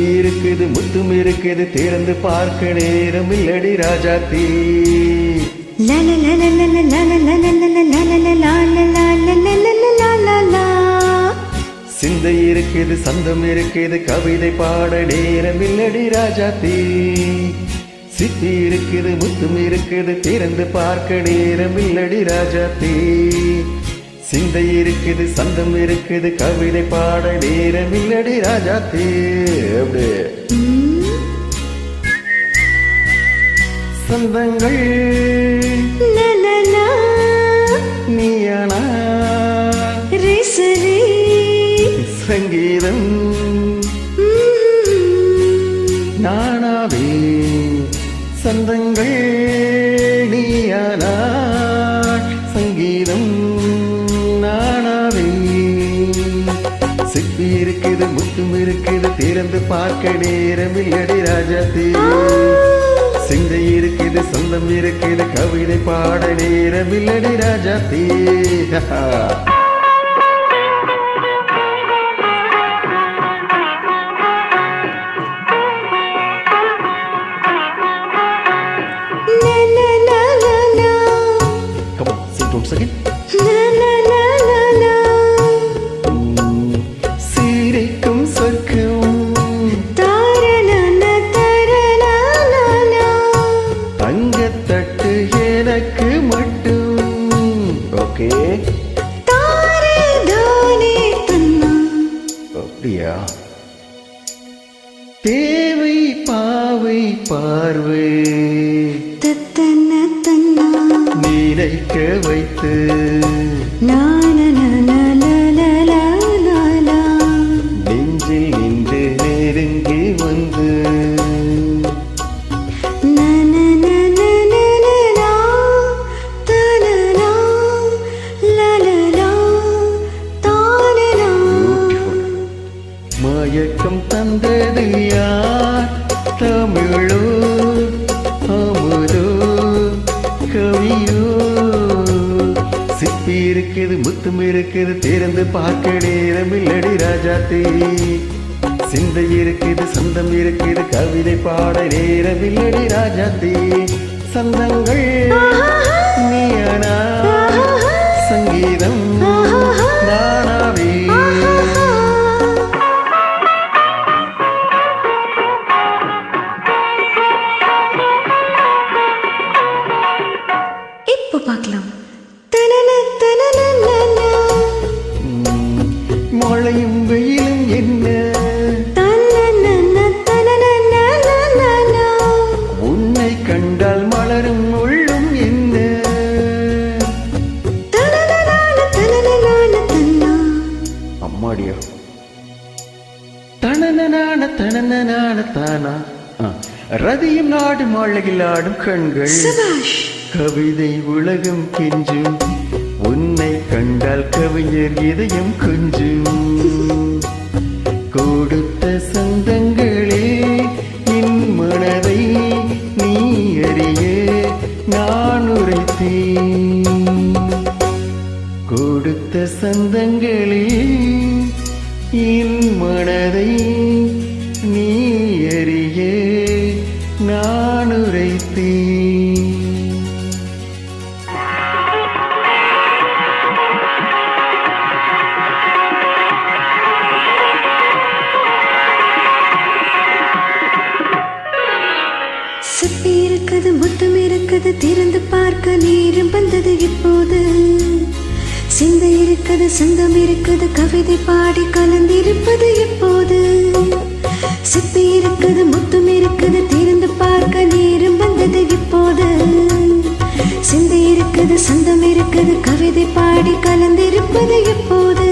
சிப்பி இருக்குது முத்தும் இருக்குது திறந்து பார்க்க நேரம் இல்லடி ராஜாத்தி. சிந்தை இருக்குது சந்தம் இருக்குது கவிதை பாட நேரம் இல்லடி ராஜாத்தி. சிப்பி இருக்குது முத்தும் இருக்குது திறந்து பார்க்க நேரம் இல்லடி ராஜாத்தி. சிந்தை இருக்குது சந்தம் இருக்குது கவிதை பாட நேரம் இல்லடி ராஜாத்தி. அப்படியே சொந்தங்கள் நீயானா சங்கீதம் நானாவே. சொந்தங்கள் நீயானா சங்கீதம் நானாவே. சிப்பி இருக்குது முத்தும் இருக்குது திறந்து பார்க்க நேரம் இல்லடி ராஜாத்தி. சிந்தை இருக்குது சொந்தம் இருக்குது கவிதை பாட நேரம் இல்லடி Rajathi. Come on, sing once again. சீரைக்கும் சொர்க்கம் தங்கத்தட்டு எனக்கு மட்டும். ஓகே அப்படியா? தேவை பாவை பார்வை நினைக்க வைத்து நெஞ்சில் நின்று நெருங்கி வந்து மயக்கம் தந்தது யார்? தமிழோ அமுதோ கவியோ? சிப்பி இருக்குது முத்தும் இருக்குது திறந்து பார்க்க நேரம் இல்லடி ராஜாத்தி. சிந்தை இருக்குது சந்தம் இருக்குது கவிதை பாட நேரம் இல்லடி ராஜாத்தி. சந்தங்கள் நீயானா சங்கீதம் நானாவே. பார்க்கலாம். மழையும் வெயிலும் என்ன உன்னை கண்டால் மலரும் உள்ளும் என்ன. அம்மாடியா தனனான தனனான தானா. ரதியும் நாடு மாளிகையில் ஆடும் கண்கள் கவிதை உலகம் கெஞ்சும். உன்னை கண்டால் கவிஞர் இதயம் கொஞ்சும். கொடுத்த சொந்தங்களே என் மனதை நீ அறிய நான் உரைத்தேன். கொடுத்த சொந்தங்களே என் மனதை நீ அறிய நான் உரைத்தேன். சிப்பி இருக்குது முத்தம் இருக்குது திறந்து பார்க்க நேரம் வந்தது இப்போது. சிந்தை இருக்குது சொந்தம் இருக்குது கவிதை பாடி கலந்திருப்பது இப்போது. சிப்பி இருக்குது முத்தம் இருக்குது திறந்து பார்க்க நேரம் வந்தது இப்போது. சிந்தை இருக்குது சொந்தம் இருக்குது கவிதை பாடி கலந்திருப்பது இப்போது.